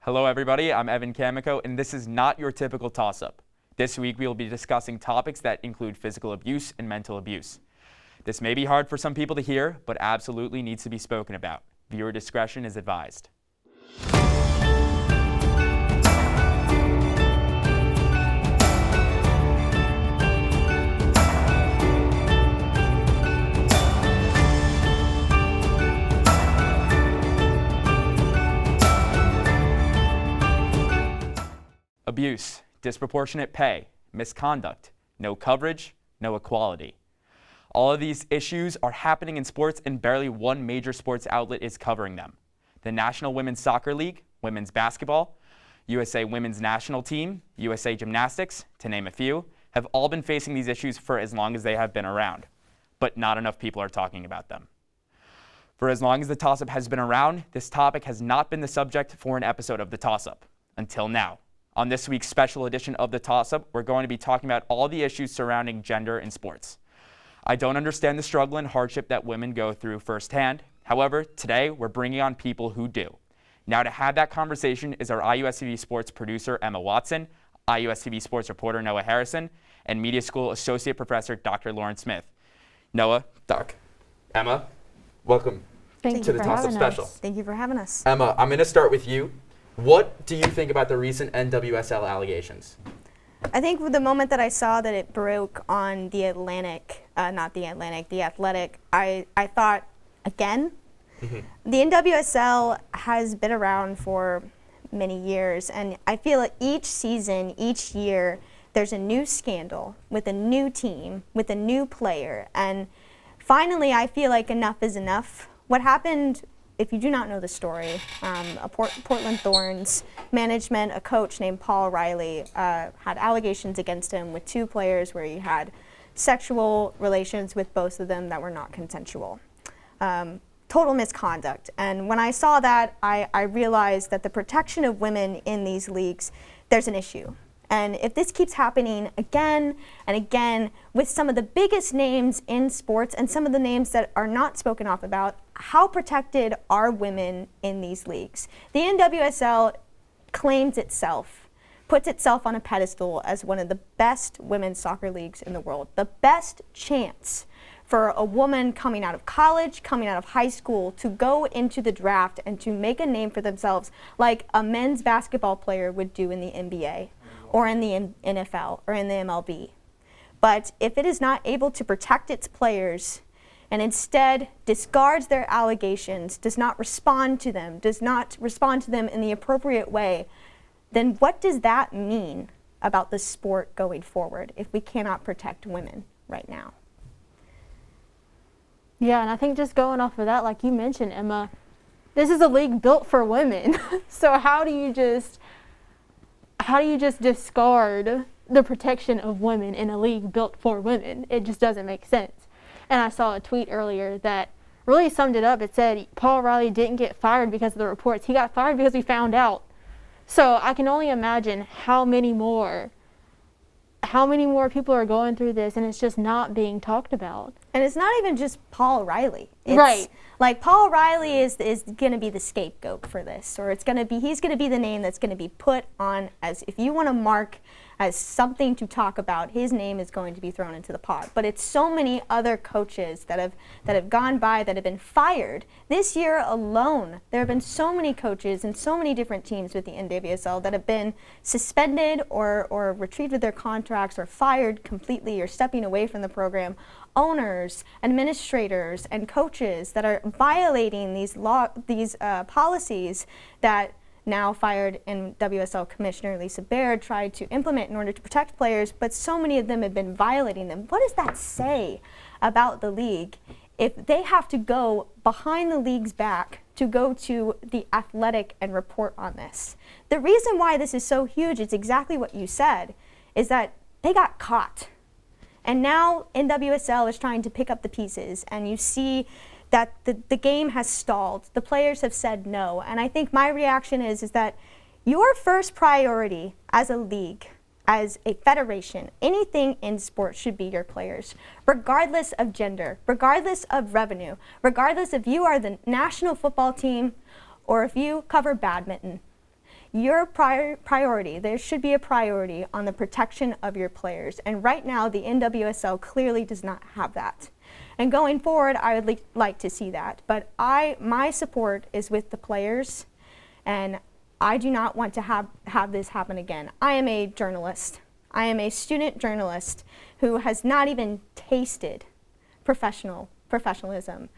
Hello everybody, I'm Evan Kamiko, and this is not your typical toss-up. This week we will be discussing topics that include physical abuse and mental abuse. This may be hard for some people to hear, but absolutely needs to be spoken about. Viewer discretion is advised. Abuse, disproportionate pay, misconduct, no coverage, no equality. All of these issues are happening in sports and barely one major sports outlet is covering them. The National Women's Soccer League, women's basketball, USA Women's National Team, USA Gymnastics, to name a few, have all been facing these issues for as long as they have been around, but not enough people are talking about them. For as long as the toss-up has been around, this topic has not been the subject for an episode of the toss-up, until now. On this week's special edition of the toss-up, we're going to be talking about all the issues surrounding gender in sports. I don't understand the struggle and hardship that women go through firsthand. However, today we're bringing on people who do. Now to have that conversation is our IUSTV Sports producer, Emma Watson, IUSTV Sports reporter, Noah Harrison, and Media School Associate Professor, Dr. Lauren Smith. Noah, Doc, Emma, welcome to the toss-up special. Thank you for having us. Emma, I'm going to start with you. What do you think about the recent NWSL allegations? I think the moment that I saw that it broke on The Athletic, I thought, again? The NWSL has been around for many years, and I feel like each season, each year, there's a new scandal with a new team, with a new player, and finally I feel like enough is enough. What happened, if you do not know the story, Portland Thorns management, a coach named Paul Riley, had allegations against him with two players where he had sexual relations with both of them that were not consensual. Total misconduct. And when I saw that, I realized that the protection of women in these leagues, there's an issue. And if this keeps happening again and again with some of the biggest names in sports and some of the names that are not spoken off about, how protected are women in these leagues? The NWSL claims itself, puts itself on a pedestal as one of the best women's soccer leagues in the world. The best chance for a woman coming out of college, coming out of high school, to go into the draft and to make a name for themselves like a men's basketball player would do in the NBA. Or in the NFL, or in the MLB. But if it is not able to protect its players and instead discards their allegations, does not respond to them in the appropriate way, then what does that mean about the sport going forward if we cannot protect women right now? Yeah, and I think just going off of that, like you mentioned, Emma, this is a league built for women. So how do you just discard the protection of women in a league built for women? It just doesn't make sense. And I saw a tweet earlier that really summed it up. It said Paul Riley didn't get fired because of the reports. He got fired because we found out. So I can only imagine how many more people are going through this, and it's just not being talked about. And it's not even just Paul Riley. Right. Like Paul Riley is going to be the scapegoat for this, or he's going to be the name that's going to be put on as, if you want to mark as something to talk about, his name is going to be thrown into the pot. But it's so many other coaches that have gone by that have been fired. This year alone, there have been so many coaches and so many different teams with the NWSL that have been suspended or retrieved their contracts or fired completely or stepping away from the program. Owners, administrators, and coaches that are violating these policies that now fired NWSL Commissioner Lisa Baird tried to implement in order to protect players, but so many of them have been violating them. What does that say about the league if they have to go behind the league's back to go to The Athletic and report on this? The reason why this is so huge is exactly what you said, is that they got caught. And now NWSL is trying to pick up the pieces, and you see that the game has stalled. The players have said no. And I think my reaction is that your first priority as a league, as a federation, anything in sports should be your players, regardless of gender, regardless of revenue, regardless if you are the national football team or if you cover badminton. your priority, there should be a priority on the protection of your players. And right now, the NWSL clearly does not have that. And going forward, I would like to see that. But my support is with the players, and I do not want to have this happen again. I am a journalist. I am a student journalist who has not even tasted professionalism.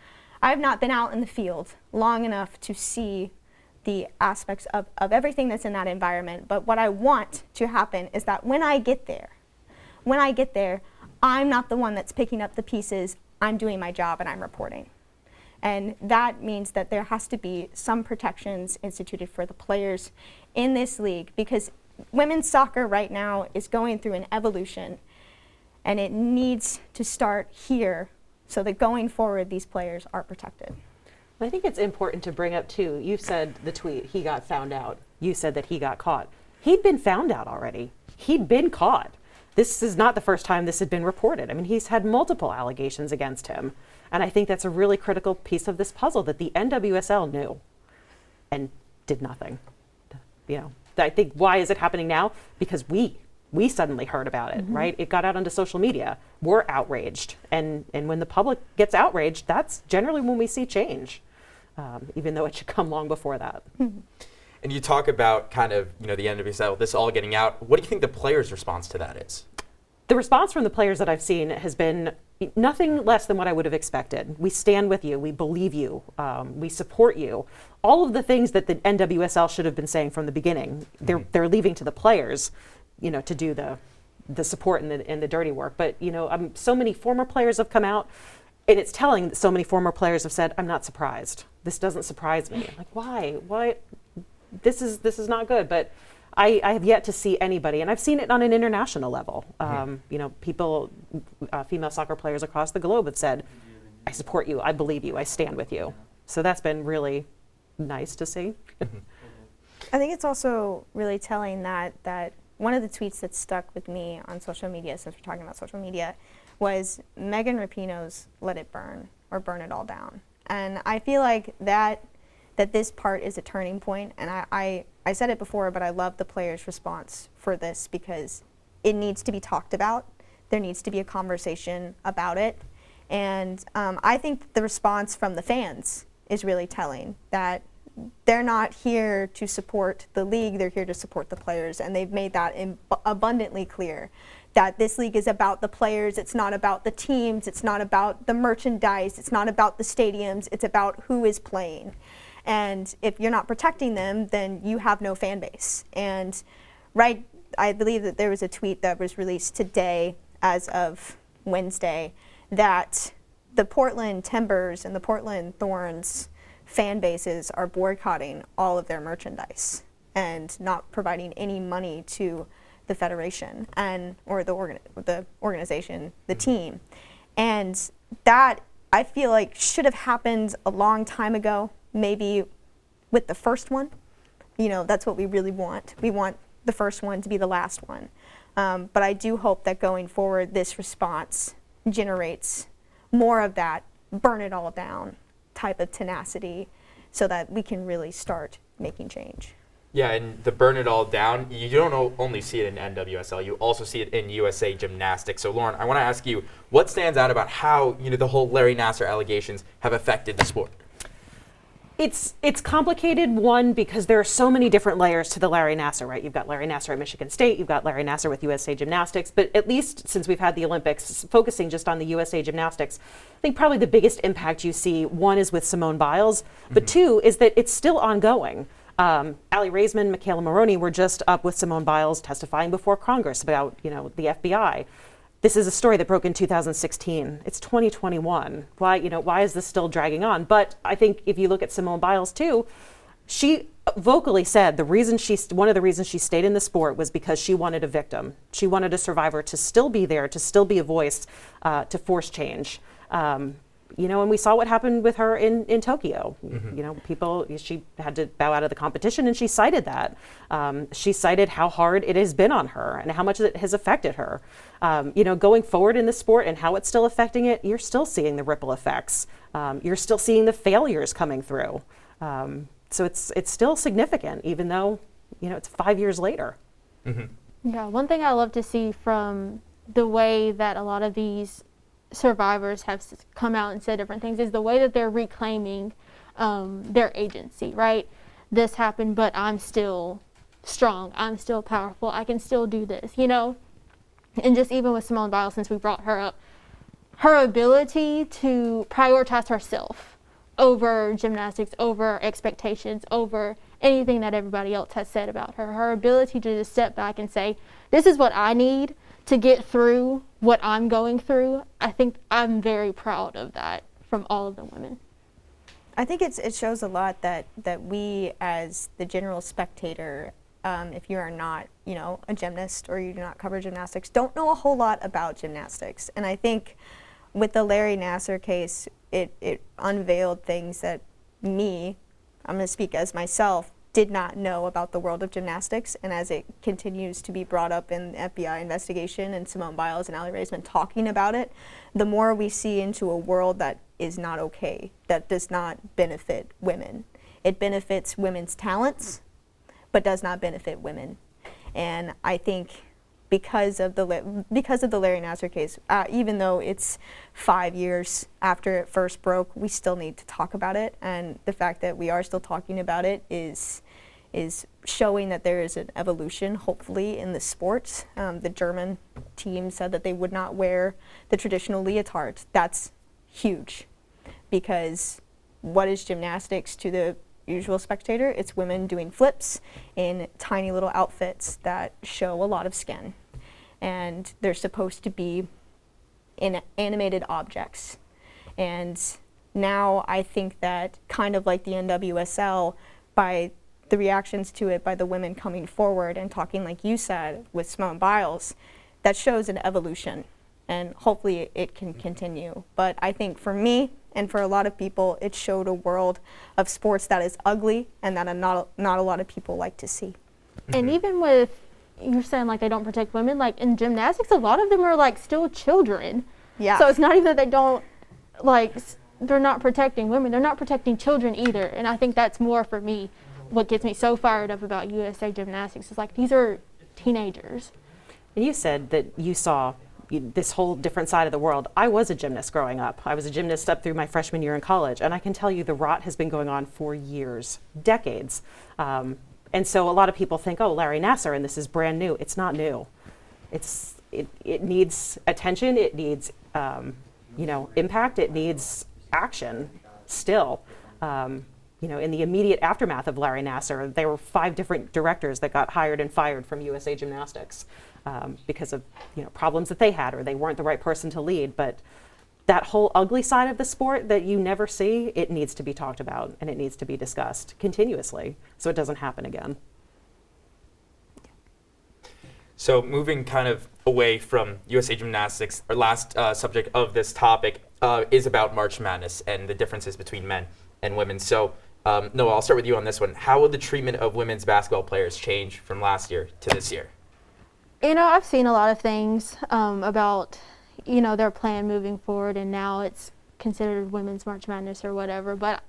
I have not been out in the field long enough to see the aspects of everything that's in that environment. But what I want to happen is that when I get there, I'm not the one that's picking up the pieces. I'm doing my job and I'm reporting. And that means that there has to be some protections instituted for the players in this league, because women's soccer right now is going through an evolution, and it needs to start here so that going forward these players are protected. I think it's important to bring up too, you said the tweet, he got found out. You said that he got caught. He'd been found out already. He'd been caught. This is not the first time this had been reported. I mean, he's had multiple allegations against him. And I think that's a really critical piece of this puzzle, that the NWSL knew and did nothing. You know, I think, why is it happening now? Because we suddenly heard about it, right? It got out onto social media. We're outraged. And when the public gets outraged, that's generally when we see change, even though it should come long before that. And you talk about kind of, the NWSL, this all getting out. What do you think the players' response to that is? The response from the players that I've seen has been nothing less than what I would have expected. We stand with you. We believe you. We support you. All of the things that the NWSL should have been saying from the beginning, they're leaving to the players, to do the support and the dirty work. But, so many former players have come out, and it's telling that so many former players have said, I'm not surprised. This doesn't surprise me. Like, why? Why? This is not good. But I have yet to see anybody, and I've seen it on an international level. People, female soccer players across the globe have said, I support you, I believe you, I stand with you. So that's been really nice to see. I think it's also really telling that one of the tweets that stuck with me on social media, since we're talking about social media, was Megan Rapinoe's "Let It Burn" or "Burn It All Down." And I feel like that this part is a turning point, and I said it before, but I love the players' response for this, because it needs to be talked about. There needs to be a conversation about it. And I think the response from the fans is really telling, that they're not here to support the league, they're here to support the players, and they've made that abundantly clear, that this league is about the players, it's not about the teams, it's not about the merchandise, it's not about the stadiums, it's about who is playing. And if you're not protecting them, then you have no fan base. And I believe that there was a tweet that was released today, as of Wednesday, that the Portland Timbers and the Portland Thorns fan bases are boycotting all of their merchandise and not providing any money to the federation or the organization, the team. And that, I feel like, should have happened a long time ago. Maybe with the first one, that's what we really want. We want the first one to be the last one. But I do hope that going forward, this response generates more of that burn it all down type of tenacity, so that we can really start making change. Yeah, and the burn it all down, you don't only see it in NWSL, you also see it in USA Gymnastics. So Lauren, I want to ask you, what stands out about how the whole Larry Nassar allegations have affected the sport? It's complicated, one, because there are so many different layers to the Larry Nassar, right? You've got Larry Nassar at Michigan State, you've got Larry Nassar with USA Gymnastics, but at least since we've had the Olympics, focusing just on the USA Gymnastics, I think probably the biggest impact you see, one, is with Simone Biles, but two, is that it's still ongoing. Ali Raisman, Michaela Maroney were just up with Simone Biles testifying before Congress about, the FBI. This is a story that broke in 2016. It's 2021. Why is this still dragging on? But I think if you look at Simone Biles too, she vocally said one of the reasons she stayed in the sport was because she wanted a victim. She wanted a survivor to still be there, to still be a voice, to force change. And we saw what happened with her in Tokyo. She had to bow out of the competition, and she cited that. She cited how hard it has been on her and how much it has affected her. Going forward in the sport and how it's still affecting it, you're still seeing the ripple effects. You're still seeing the failures coming through. So it's still significant, even though, it's 5 years later. Yeah, one thing I love to see from the way that a lot of these survivors have come out and said different things is the way that they're reclaiming their agency, right? This happened, but I'm still strong. I'm still powerful. I can still do this, And just even with Simone Biles, since we brought her up, her ability to prioritize herself over gymnastics, over expectations, over anything that everybody else has said about her. Her ability to just step back and say, this is what I need to get through what I'm going through. I think I'm very proud of that from all of the women. I think it shows a lot that we, as the general spectator, if you are not, a gymnast or you do not cover gymnastics, don't know a whole lot about gymnastics. And I think with the Larry Nassar case, it unveiled things that I'm going to speak as myself, did not know about the world of gymnastics. And as it continues to be brought up in the FBI investigation and Simone Biles and Allie Raisman talking about it, the more we see into a world that is not okay, that does not benefit women. It benefits women's talents, but does not benefit women. And I think because of the Larry Nassar case, even though it's 5 years after it first broke, we still need to talk about it. And the fact that we are still talking about it is showing that there is an evolution, hopefully, in the sport. The German team said that they would not wear the traditional leotards. That's huge, because what is gymnastics to the usual spectator? It's women doing flips in tiny little outfits that show a lot of skin, and they're supposed to be in animated objects. And now I think that, kind of like the NWSL, by the reactions to it by the women coming forward and talking, like you said, with Simone Biles, that shows an evolution, and hopefully it can continue. But I think for me, and for a lot of people, it showed a world of sports that is ugly and that not a lot of people like to see. And even with, you're saying like they don't protect women, like in gymnastics, a lot of them are like still children. Yeah. So it's not even that they don't, they're not protecting women, they're not protecting children either. And I think that's more, for me, what gets me so fired up about USA Gymnastics is these are teenagers. And you said that you saw this whole different side of the world. I was a gymnast growing up. I was a gymnast up through my freshman year in college, and I can tell you the rot has been going on for years, decades. And so a lot of people think, oh, Larry Nassar, and this is brand new. It's not new. It needs attention. It needs impact. It needs action still. In the immediate aftermath of Larry Nassar, there were 5 different directors that got hired and fired from USA Gymnastics because of problems that they had, or they weren't the right person to lead. But that whole ugly side of the sport that you never see, it needs to be talked about, and it needs to be discussed continuously so it doesn't happen again. So moving kind of away from USA Gymnastics, our last subject of this topic is about March Madness and the differences between men and women. So Noah, I'll start with you on this one. How will the treatment of women's basketball players change from last year to this year? I've seen a lot of things about, their plan moving forward, and now it's considered Women's March Madness or whatever. But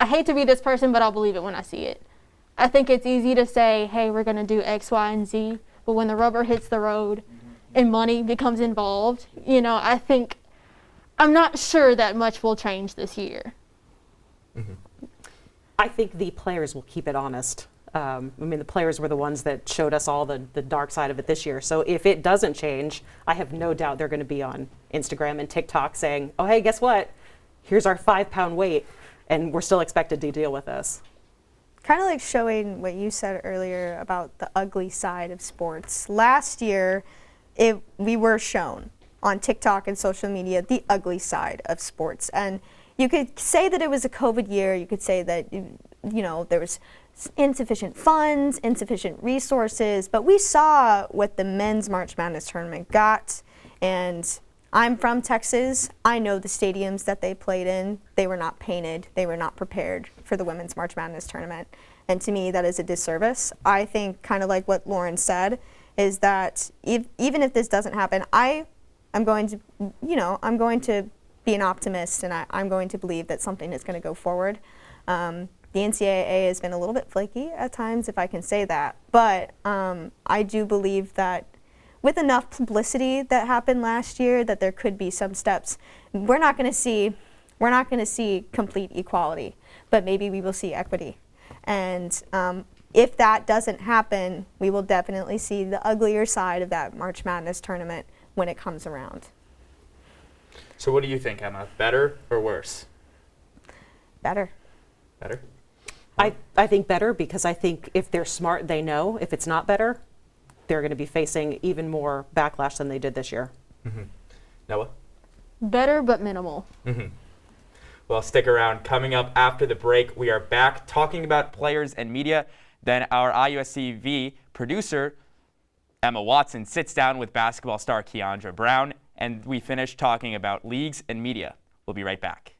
I hate to be this person, but I'll believe it when I see it. I think it's easy to say, hey, we're going to do X, Y, and Z. But when the rubber hits the road and money becomes involved, I'm not sure that much will change this year. Mm-hmm. I think the players will keep it honest. The players were the ones that showed us all the dark side of it this year. So if it doesn't change, I have no doubt they're going to be on Instagram and TikTok saying, oh, hey, guess what? Here's our 5-pound weight, and we're still expected to deal with this. Kind of like showing what you said earlier about the ugly side of sports. Last year, we were shown on TikTok and social media the ugly side of sports. And you could say that it was a COVID year. You could say that, there was insufficient funds, insufficient resources, but we saw what the men's March Madness tournament got. And I'm from Texas. I know the stadiums that they played in. They were not painted. They were not prepared for the women's March Madness tournament. And to me, that is a disservice. I think, kind of like what Lauren said, is that even if this doesn't happen, I'm going to be an optimist, and I'm going to believe that something is going to go forward. The NCAA has been a little bit flaky at times, if I can say that. But I do believe that with enough publicity that happened last year, that there could be some steps. We're not going to see complete equality, but maybe we will see equity. And if that doesn't happen, we will definitely see the uglier side of that March Madness tournament when it comes around. So what do you think, Emma? Better or worse? Better. Better? I think better, because I think if they're smart, they know if it's not better, they're going to be facing even more backlash than they did this year. Mm-hmm. Noah? Better but minimal. Mm-hmm. Well, stick around. Coming up after the break, we are back talking about players and media. Then our IUSCV producer, Emma Watson, sits down with basketball star Kiandra Browne, and we finish talking about leagues and media. We'll be right back.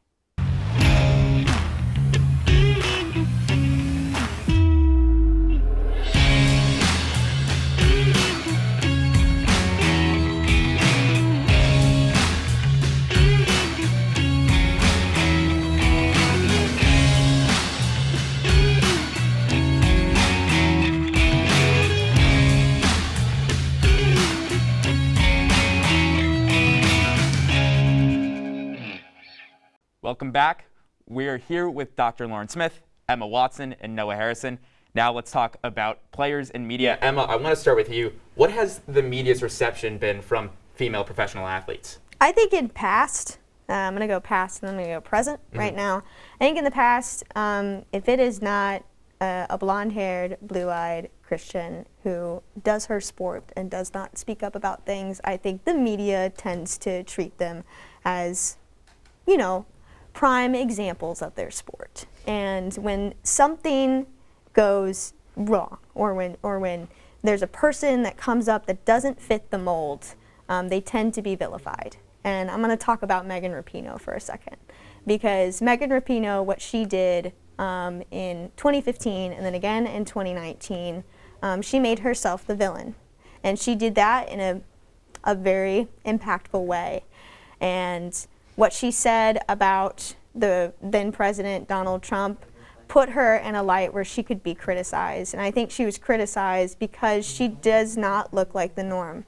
Welcome back. We're here with Dr. Lauren Smith, Emma Watson, and Noah Harrison. Now let's talk about players and media. Emma, I want to start with you. What has the media's reception been from female professional athletes? I think in past, I'm going to go past and then I'm going to go present right now. I think in the past, if it is not a blonde-haired, blue-eyed Christian who does her sport and does not speak up about things, I think the media tends to treat them as, you know, prime examples of their sport. And when something goes wrong, or when there's a person that comes up that doesn't fit the mold, they tend to be vilified. And I'm going to talk about Megan Rapinoe for a second, because Megan Rapinoe, what she did in 2015 and then again in 2019, she made herself the villain, and she did that in a very impactful way. And what she said about the then President Donald Trump put her in a light where she could be criticized. And I think she was criticized because she does not look like the norm.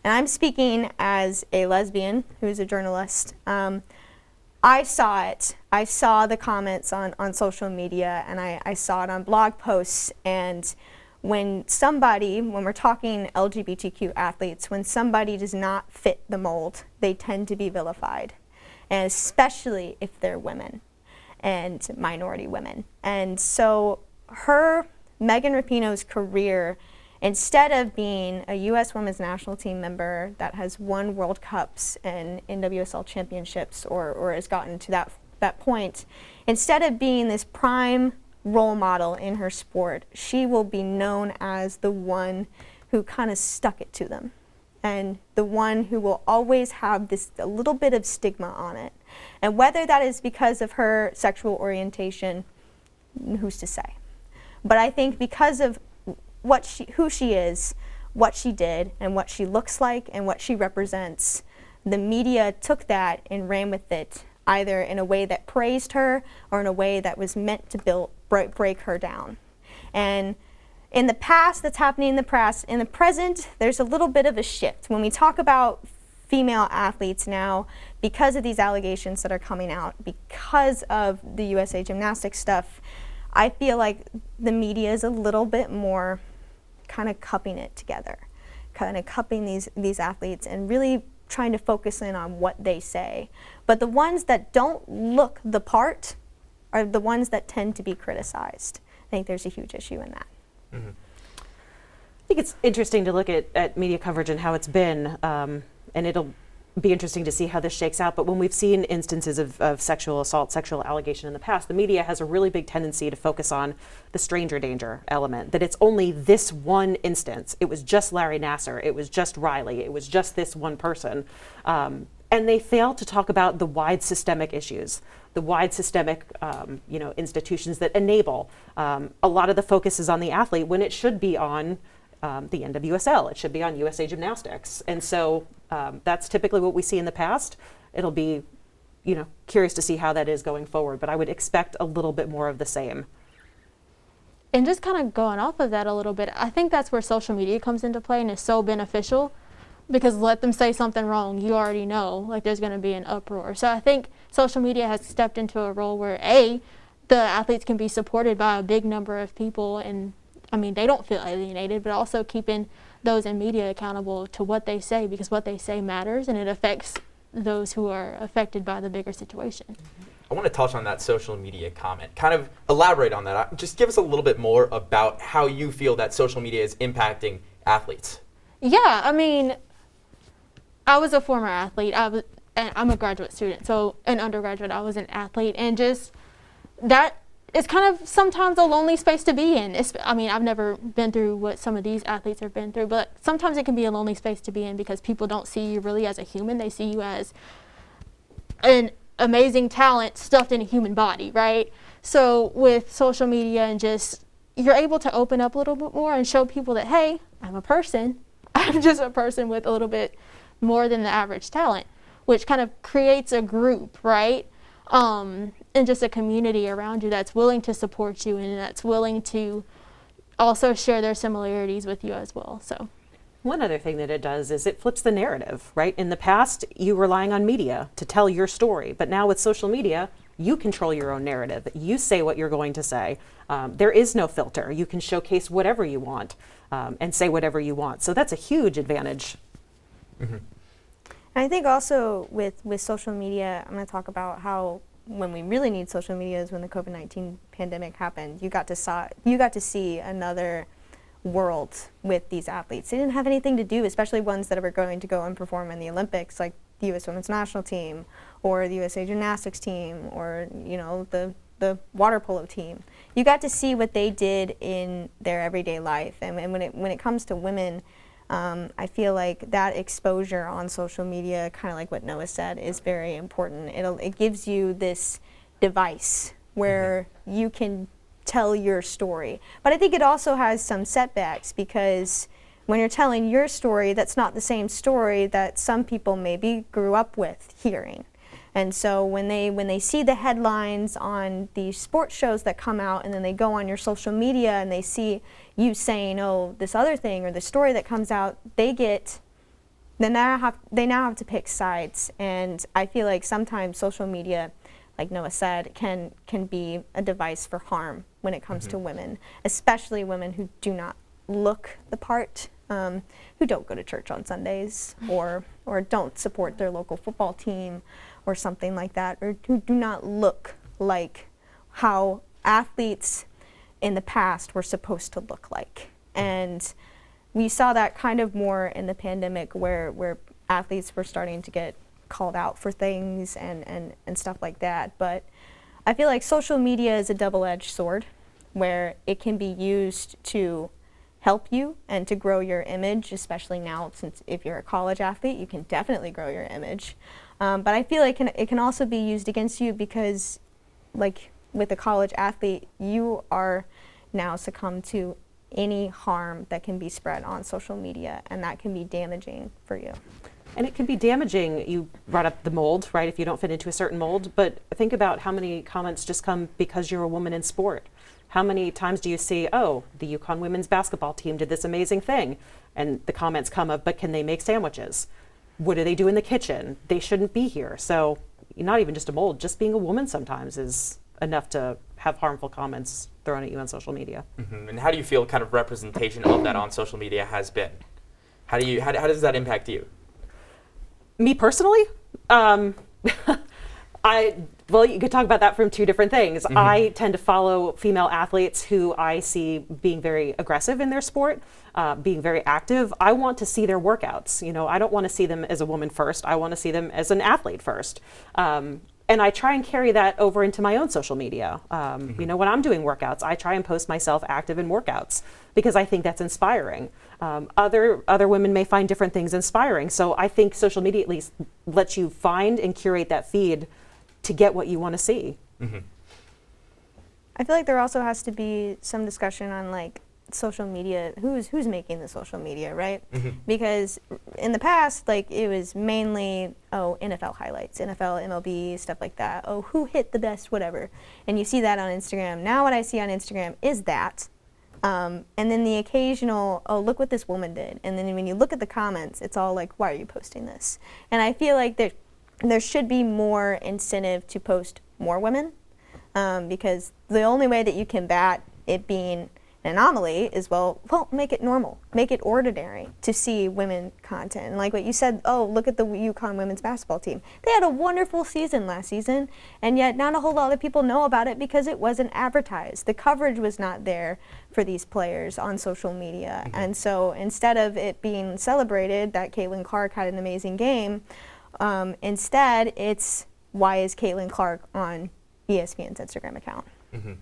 And I'm speaking as a lesbian who's a journalist. I saw it. I saw the comments on social media, and I saw it on blog posts. And when we're talking LGBTQ athletes, when somebody does not fit the mold, they tend to be vilified. And especially if they're women and minority women. And so Megan Rapinoe's career, instead of being a U.S. women's national team member that has won World Cups and NWSL championships or has gotten to that point, instead of being this prime role model in her sport, she will be known as the one who kind of stuck it to them, and the one who will always have a little bit of stigma on it. And whether that is because of her sexual orientation, who's to say? But I think because of who she is, what she did, and what she looks like, and what she represents, the media took that and ran with it, either in a way that praised her or in a way that was meant to break her down. And in the past, that's happening in the past. In the present, there's a little bit of a shift. When we talk about female athletes now, because of these allegations that are coming out, because of the USA Gymnastics stuff, I feel like the media is a little bit more kind of cupping it together, kind of cupping these athletes and really trying to focus in on what they say. But the ones that don't look the part are the ones that tend to be criticized. I think there's a huge issue in that. Mm-hmm. I think it's interesting to look at media coverage and how it's been, and it'll be interesting to see how this shakes out. But when we've seen instances of sexual assault, sexual allegation in the past, the media has a really big tendency to focus on the stranger danger element, that it's only this one instance. It was just Larry Nassar. It was just Riley. It was just this one person. And they fail to talk about the wide systemic issues, the wide systemic institutions that enable. A lot of the focus is on the athlete when it should be on the NWSL. It should be on USA Gymnastics. And so that's typically what we see in the past. It'll be, curious to see how that is going forward, but I would expect a little bit more of the same. And just kind of going off of that a little bit, I think that's where social media comes into play and is so beneficial, because let them say something wrong, you already know, like, there's going to be an uproar. So I think social media has stepped into a role where, the athletes can be supported by a big number of people, and I mean, they don't feel alienated, but also keeping those in media accountable to what they say, because what they say matters and it affects those who are affected by the bigger situation. I want to touch on that social media comment. Kind of elaborate on that. Just give us a little bit more about how you feel that social media is impacting athletes. Yeah, I mean, I was a former athlete. And I'm a graduate student, so an undergraduate, I was an athlete, and just that is kind of sometimes a lonely space to be in. I mean, I've never been through what some of these athletes have been through, but sometimes it can be a lonely space to be in because people don't see you really as a human. They see you as an amazing talent stuffed in a human body, right? So with social media and just, you're able to open up a little bit more and show people that, hey, I'm a person. I'm just a person with a little bit more than the average talent, which kind of creates a group, right? And just a community around you that's willing to support you and that's willing to also share their similarities with you as well. So one other thing that it does is it flips the narrative, right? In the past, you were relying on media to tell your story, but now with social media, you control your own narrative. You say what you're going to say. There is no filter. You can showcase whatever you want and say whatever you want. So that's a huge advantage. And I think also with social media, I'm going to talk about how when we really need social media is when the COVID-19 pandemic happened. You got to see another world with these athletes. They didn't have anything to do, especially ones that were going to go and perform in the Olympics, like the U.S. women's national team or the USA gymnastics team or, you know, the water polo team. You got to see what they did in their everyday life. And when it comes to women, I feel like that exposure on social media, kind of like what Noah said, is very important. It gives you this device where you can tell your story. But I think it also has some setbacks because when you're telling your story, that's not the same story that some people maybe grew up with hearing. And so when they see the headlines on these sports shows that come out and then they go on your social media and they see you saying, oh, this other thing or the story that comes out, they now have to pick sides. And I feel like sometimes social media, like Noah said, can be a device for harm when it comes to women, especially women who do not look the part, who don't go to church on Sundays or don't support their local football team or something like that, or who do not look like how athletes in the past were supposed to look like. And we saw that kind of more in the pandemic where athletes were starting to get called out for things and stuff like that. But I feel like social media is a double-edged sword where it can be used to help you and to grow your image, especially now since if you're a college athlete, you can definitely grow your image. But I feel like it can also be used against you because, like with a college athlete, you are now succumb to any harm that can be spread on social media, and that can be damaging for you. And it can be damaging. You brought up the mold, right, if you don't fit into a certain mold, but think about how many comments just come because you're a woman in sport. How many times do you see, oh, the UConn women's basketball team did this amazing thing, and the comments come up, but can they make sandwiches? What do they do in the kitchen? They shouldn't be here. So not even just a mold, just being a woman sometimes is enough to have harmful comments thrown at you on social media. And how do you feel kind of representation of that on social media has been? How does that impact you? Me personally, well, you could talk about that from two different things. I tend to follow female athletes who I see being very aggressive in their sport, being very active. I want to see their workouts. You know, I don't want to see them as a woman first. I want to see them as an athlete first. And I try and carry that over into my own social media. You know, when I'm doing workouts, I try and post myself active in workouts because I think that's inspiring. Other women may find different things inspiring. So I think social media at least lets you find and curate that feed to get what you want to see. I feel like there also has to be some discussion on like social media, who's making the social media, right? Because in the past, like it was mainly, NFL highlights, NFL, MLB, stuff like that. Oh, who hit the best, whatever. And you see that on Instagram. Now what I see on Instagram is that, And then the occasional, oh, look what this woman did. And then when you look at the comments, it's all like, why are you posting this? And I feel like there should be more incentive to post more women, because the only way that you combat it being an anomaly is, well, make it normal, make it ordinary to see women content. And like what you said, oh, look at the UConn women's basketball team. They had a wonderful season last season, and yet not a whole lot of people know about it because it wasn't advertised. The coverage was not there for these players on social media. Mm-hmm. And so instead of it being celebrated that Caitlin Clark had an amazing game, instead it's, why is Caitlin Clark on ESPN's Instagram account? Mm-hmm.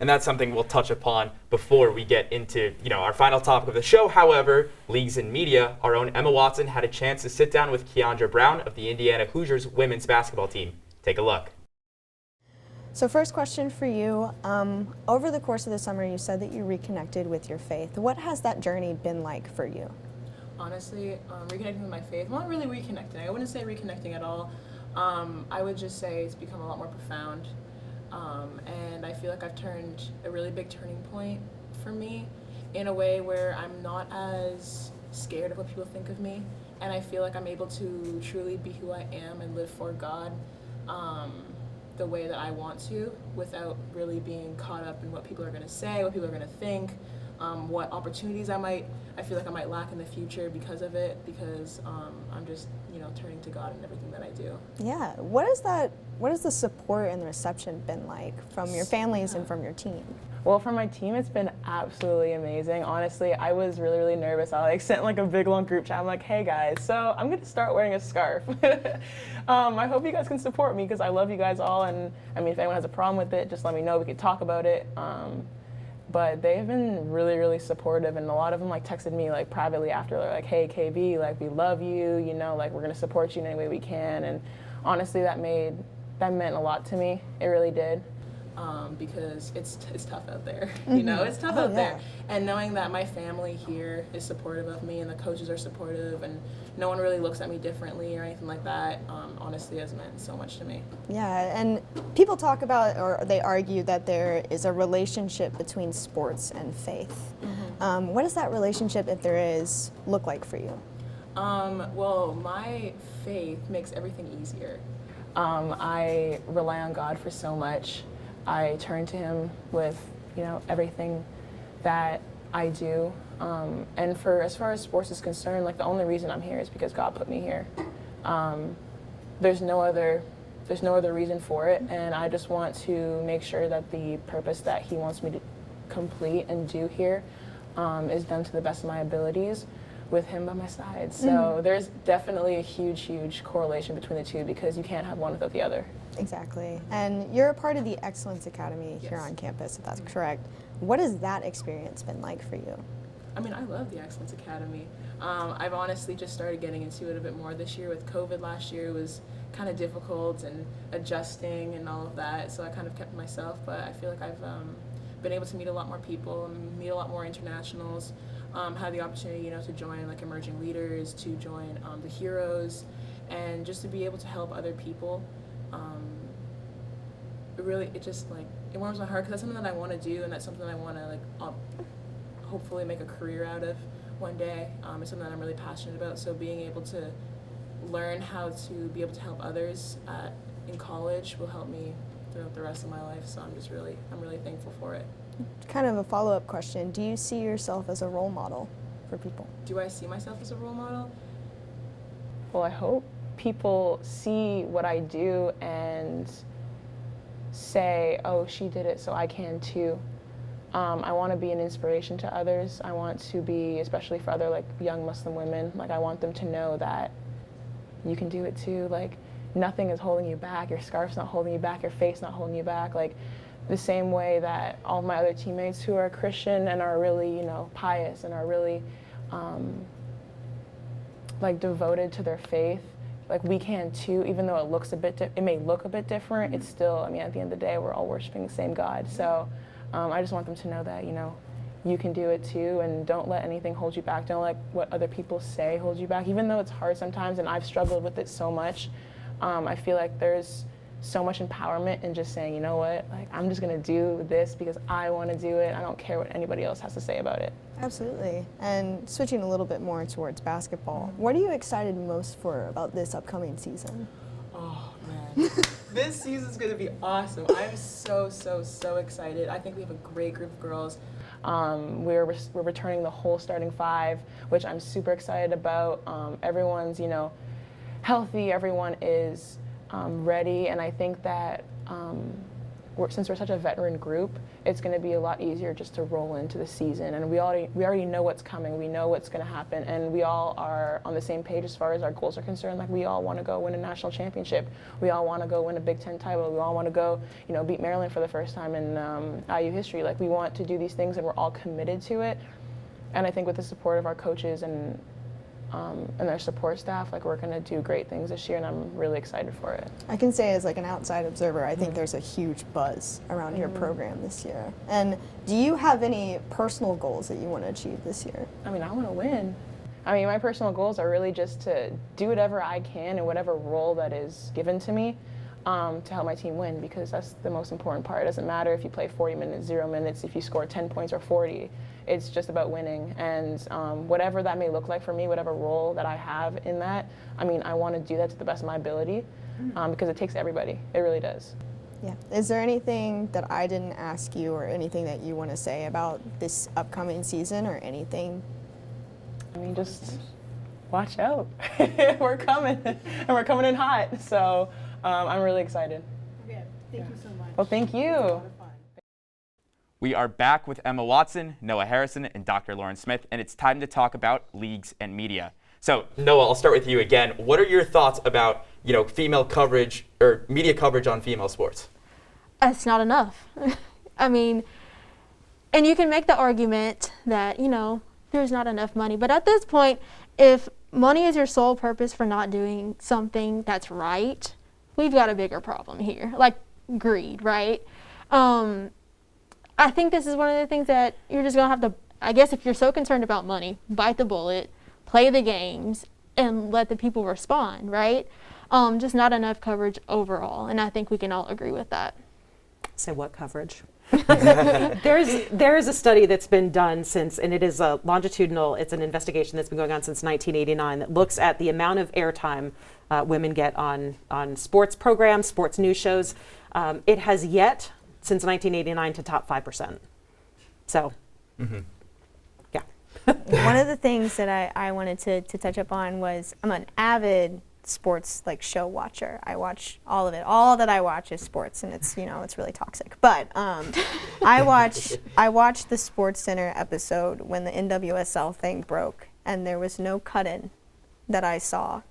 And that's something we'll touch upon before we get into, our final topic of the show. However, leagues and media, our own Emma Watson had a chance to sit down with Kiandra Browne of the Indiana Hoosiers women's basketball team. Take a look. So first question for you. Over the course of the summer, you said that you reconnected with your faith. What has that journey been like for you? Honestly, reconnecting with my faith, not really reconnecting. I wouldn't say reconnecting at all. I would just say it's become a lot more profound. And I feel like I've turned a really big turning point for me in a way where I'm not as scared of what people think of me, and I feel like I'm able to truly be who I am and live for God the way that I want to, without really being caught up in what people are going to say, what people are going to think, what opportunities I feel like I might lack in the future because of it, because I'm just turning to God in everything that I do. Yeah. What has the support and the reception been like from your families and from your team? Well, for my team, it's been absolutely amazing. Honestly, I was really, really nervous. I sent a big long group chat. I'm like, hey guys, so I'm gonna start wearing a scarf. I hope you guys can support me because I love you guys all. And I mean, if anyone has a problem with it, just let me know. We could talk about it. But they've been really, really supportive, and a lot of them texted me privately after. They're like, hey KB, we love you. We're gonna support you in any way we can. And honestly, that meant a lot to me. It really did. Because it's tough out there, it's tough out there. And knowing that my family here is supportive of me and the coaches are supportive and no one really looks at me differently or anything like that, honestly has meant so much to me. Yeah, and people talk about, or they argue that there is a relationship between sports and faith. Mm-hmm. What does that relationship, if there is, look like for you? Well, my faith makes everything easier. I rely on God for so much. I turn to Him with, everything that I do. And as far as sports is concerned, the only reason I'm here is because God put me here. There's no other reason for it, and I just want to make sure that the purpose that He wants me to complete and do here is done to the best of my abilities, with Him by my side. So there's definitely a huge, huge correlation between the two because you can't have one without the other. Exactly. And you're a part of the Excellence Academy here on campus, if that's correct. What has that experience been like for you? I mean, I love the Excellence Academy. I've honestly just started getting into it a bit more this year. With COVID last year, it was kind of difficult and adjusting and all of that, so I kind of kept to myself, but I feel like I've been able to meet a lot more people, meet a lot more internationals, had the opportunity, to join emerging leaders, to join the heroes, and just to be able to help other people. It warms my heart because that's something that I want to do, and that's something that I want to hopefully make a career out of one day. It's something that I'm really passionate about. So being able to learn how to be able to help others in college will help me throughout the rest of my life. So I'm really thankful for it. Kind of a follow-up question. Do you see yourself as a role model for people? Do I see myself as a role model? Well, I hope people see what I do and say, oh, she did it, so I can too. I want to be an inspiration to others. I want to be, especially for other young Muslim women, I want them to know that you can do it too. Nothing is holding you back. Your scarf's not holding you back. Your faith's not holding you back. The same way that all of my other teammates who are Christian and are really, pious and are really devoted to their faith, we can too, even though it may look a bit different, it's still, at the end of the day, we're all worshiping the same God. So I just want them to know that, you can do it too, and don't let anything hold you back. Don't let what other people say hold you back, even though it's hard sometimes, and I've struggled with it so much. I feel like there's so much empowerment in just saying, you know what, like I'm just gonna do this because I want to do it. I don't care what anybody else has to say about it. Absolutely. And switching a little bit more towards basketball, what are you excited most for about this upcoming season? Oh man, this season's gonna be awesome. I'm so excited. I think we have a great group of girls. We're returning the whole starting five, which I'm super excited about. Everyone's, healthy. Everyone is ready, and I think that since we're such a veteran group, it's going to be a lot easier just to roll into the season. And we already know what's coming. We know what's going to happen, and we all are on the same page as far as our goals are concerned. Like we all want to go win a national championship. We all want to go win a Big Ten title. We all want to go, beat Maryland for the first time in IU history. Like we want to do these things, and we're all committed to it. And I think with the support of our coaches and their support staff, like we're going to do great things this year, and I'm really excited for it. I can say as like an outside observer, I think there's a huge buzz around your program this year. And do you have any personal goals that you want to achieve this year? I mean, I want to win. I mean, my personal goals are really just to do whatever I can in whatever role that is given to me to help my team win, because that's the most important part. It doesn't matter if you play 40 minutes, 0 minutes, if you score 10 points or 40. It's just about winning, and whatever that may look like for me, whatever role that I have in that, I mean, I want to do that to the best of my ability because it takes everybody. It really does. Yeah. Is there anything that I didn't ask you or anything that you want to say about this upcoming season or anything? I mean, just watch out. We're coming, and we're coming in hot. So I'm really excited. Okay, thank you so much. Well, thank you. We are back with Emma Watson, Noah Harrison, and Dr. Lauren Smith, and it's time to talk about leagues and media. So, Noah, I'll start with you again. What are your thoughts about, female coverage or media coverage on female sports? It's not enough. I mean, and you can make the argument that, there's not enough money. But at this point, if money is your sole purpose for not doing something that's right, we've got a bigger problem here, like greed, right? I think this is one of the things that you're just going to have to, I guess if you're so concerned about money, bite the bullet, play the games, and let the people respond, right? Just not enough coverage overall, and I think we can all agree with that. Say what coverage? There is a study that's been done since, and it is a longitudinal, it's an investigation that's been going on since 1989 that looks at the amount of airtime women get on sports programs, sports news shows. It has yet, since 1989, to top 5%. So, yeah. One of the things that I wanted to touch up on was I'm an avid sports show watcher. I watch all of it. All that I watch is sports, and it's it's really toxic. But I watched the Sports Center episode when the NWSL thing broke, and there was no cut-in that I saw.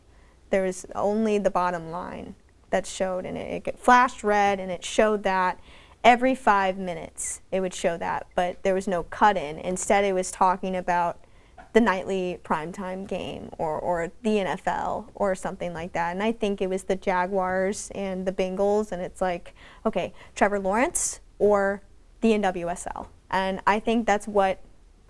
There was only the bottom line that showed, and it flashed red, and it showed that. Every 5 minutes, it would show that, but there was no cut-in. Instead, it was talking about the nightly primetime game or the NFL or something like that. And I think it was the Jaguars and the Bengals, and it's like, okay, Trevor Lawrence or the NWSL. And I think that's what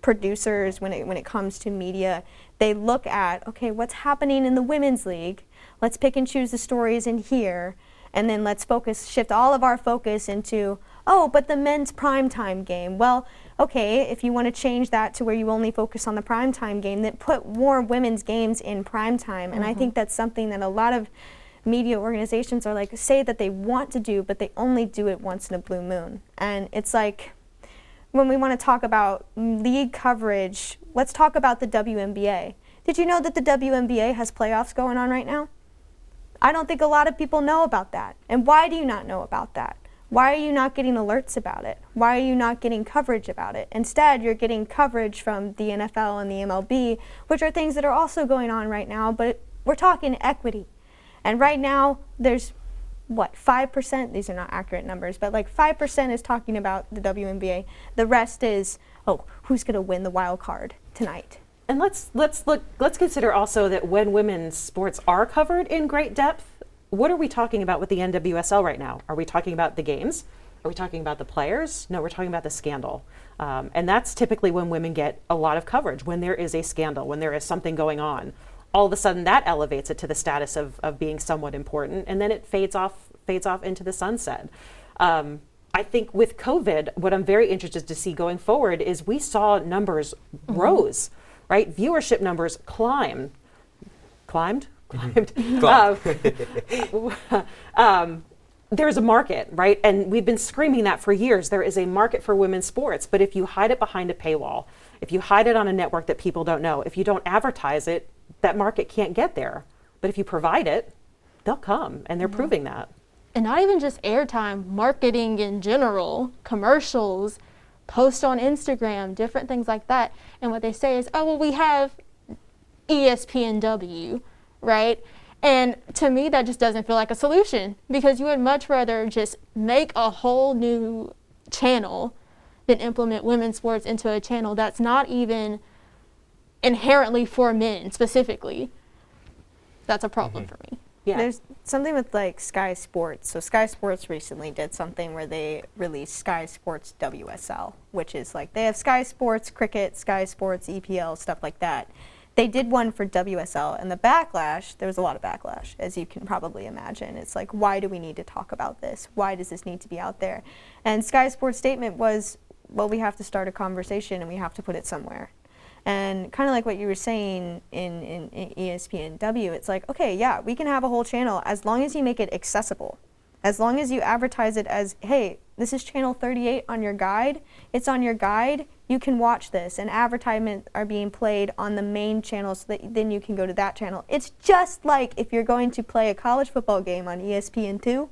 producers, when it comes to media, they look at, okay, what's happening in the women's league? Let's pick and choose the stories in here. And then let's shift all of our focus into, oh, but the men's primetime game. Well, okay, if you want to change that to where you only focus on the primetime game, then put more women's games in primetime. And I think that's something that a lot of media organizations are say that they want to do, but they only do it once in a blue moon. And it's like, when we want to talk about league coverage, let's talk about the WNBA. Did you know that the WNBA has playoffs going on right now? I don't think a lot of people know about that. And why do you not know about that? Why are you not getting alerts about it? Why are you not getting coverage about it? Instead, you're getting coverage from the NFL and the MLB, which are things that are also going on right now, but we're talking equity. And right now, there's, 5%? These are not accurate numbers, but 5% is talking about the WNBA. The rest is, who's going to win the wild card tonight? And let's consider also that when women's sports are covered in great depth, what are we talking about with the NWSL right now? Are we talking about the games? Are we talking about the players? No, we're talking about the scandal. And that's typically when women get a lot of coverage, when there is a scandal, when there is something going on. All of a sudden that elevates it to the status of being somewhat important, and then it fades off fades off into the sunset. I think with COVID, what I'm very interested to see going forward is we saw numbers rose, right? Viewership numbers climbed. There's a market, right? And we've been screaming that for years. There is a market for women's sports, but if you hide it behind a paywall, if you hide it on a network that people don't know, if you don't advertise it, that market can't get there. But if you provide it, they'll come, and they're proving that. And not even just airtime, marketing in general, commercials, posts on Instagram, different things like that. And what they say is, oh, well, we have ESPNW, right? And to me, that just doesn't feel like a solution, because you would much rather just make a whole new channel than implement women's sports into a channel that's not even inherently for men specifically. That's a problem for me. Yeah. There's something with like Sky Sports. So Sky Sports recently did something where they released Sky Sports WSL, which is like they have Sky Sports Cricket, Sky Sports EPL, stuff like that. They did one for WSL, and the backlash, there was a lot of backlash, as you can probably imagine. It's like, why do we need to talk about this? Why does this need to be out there? And Sky Sports' statement was, well, we have to start a conversation and we have to put it somewhere. And kind of like what you were saying in ESPNW, it's like, okay, yeah, we can have a whole channel as long as you make it accessible. As long as you advertise it as, hey, this is channel 38 on your guide. It's on your guide. You can watch this. And advertisements are being played on the main channel so that then you can go to that channel. It's just like if you're going to play a college football game on ESPN2.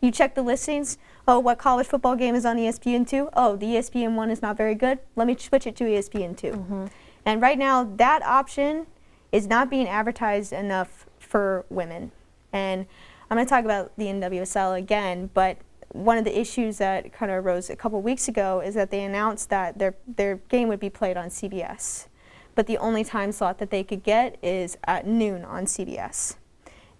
You check the listings. Oh, what college football game is on ESPN2? Oh, the ESPN one is not very good. Let me switch it to ESPN2. And right now, that option is not being advertised enough for women. And I'm going to talk about the NWSL again, but one of the issues that kind of arose a couple weeks ago is that they announced that their game would be played on CBS. But the only time slot that they could get is at noon on CBS.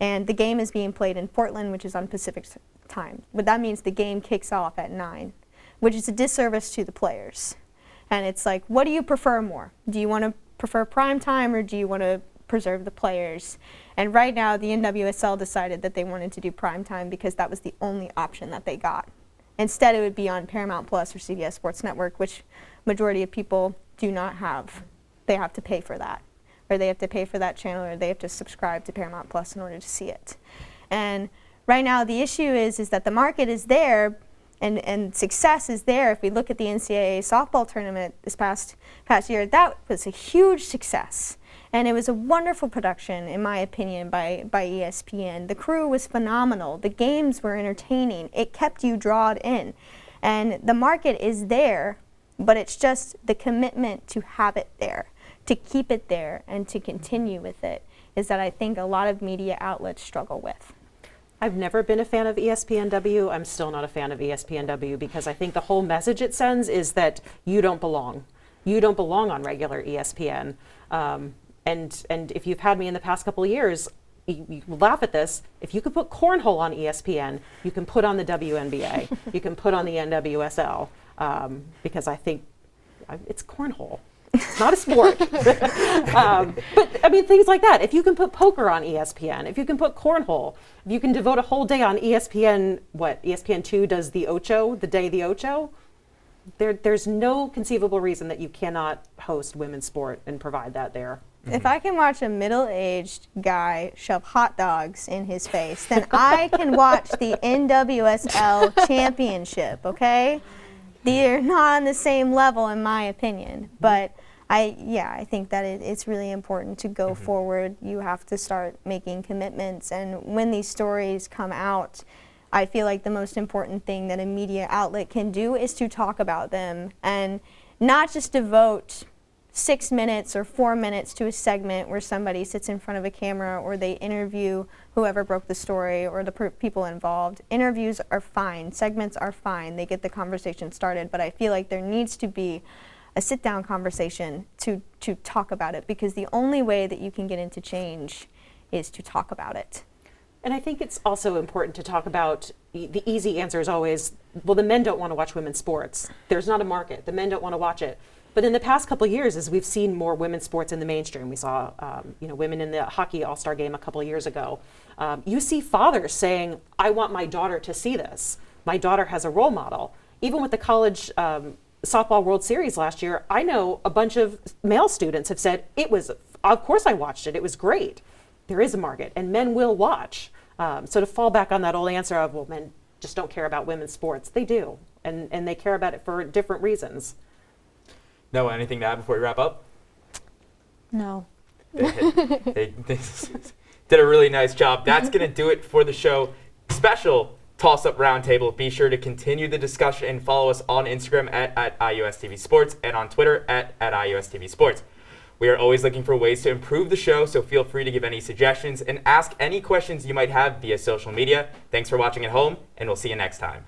And the game is being played in Portland, which is on Pacific time. But that means the game kicks off at 9, which is a disservice to the players. And it's like, what do you prefer more? Do you want to prefer prime time, or do you want to preserve the players? And right now, the NWSL decided that they wanted to do prime time because that was the only option that they got. Instead, it would be on Paramount Plus or CBS Sports Network, which majority of people do not have. They have to pay for that, or they have to pay for that channel, or they have to subscribe to Paramount Plus in order to see it. And right now, the issue is that the market is there, and success is there. If we look at the NCAA softball tournament this past year, that was a huge success. And it was a wonderful production, in my opinion, by ESPN. The crew was phenomenal. The games were entertaining. It kept you drawn in. And the market is there, but it's just the commitment to have it there, to keep it there, and to continue with it, is that I think a lot of media outlets struggle with. I've never been a fan of ESPNW. I'm still not a fan of ESPNW because I think the whole message it sends is that you don't belong. You don't belong on regular ESPN. And if you've had me in the past couple of years, you laugh at this. If you could put cornhole on ESPN, you can put on the WNBA. You can put on the NWSL because I think it's cornhole. It's not a sport. But I mean, things like that. If you can put poker on ESPN, if you can put cornhole, if you can devote a whole day on ESPN, ESPN2 does the Ocho, the day the Ocho, there's no conceivable reason that you cannot host women's sport and provide that there. If I can watch a middle-aged guy shove hot dogs in his face, then I can watch the NWSL championship, okay? They're not on the same level, in my opinion. But I think that it's really important to go forward. You have to start making commitments. And when these stories come out, I feel like the most important thing that a media outlet can do is to talk about them and not just devote 6 minutes or 4 minutes to a segment where somebody sits in front of a camera or they interview whoever broke the story or the people involved. Interviews are fine. Segments are fine. They get the conversation started. But I feel like there needs to be a sit-down conversation to talk about it, because the only way that you can get into change is to talk about it. And I think it's also important to talk about, the easy answer is always, well, the men don't want to watch women's sports. There's not a market. The men don't want to watch it. But in the past couple of years, as we've seen more women's sports in the mainstream, we saw women in the hockey all-star game a couple of years ago. You see fathers saying, I want my daughter to see this. My daughter has a role model. Even with the college softball World Series last year, I know a bunch of male students have said, of course I watched it, it was great. There is a market, and men will watch. So to fall back on that old answer of, well, men just don't care about women's sports, they do, and they care about it for different reasons. Noah, anything to add before we wrap up? No. They did a really nice job. That's going to do it for the show. Special Toss-Up Roundtable. Be sure to continue the discussion and follow us on Instagram at IUSTV Sports and on Twitter at IUSTV Sports. We are always looking for ways to improve the show, so feel free to give any suggestions and ask any questions you might have via social media. Thanks for watching at home, and we'll see you next time.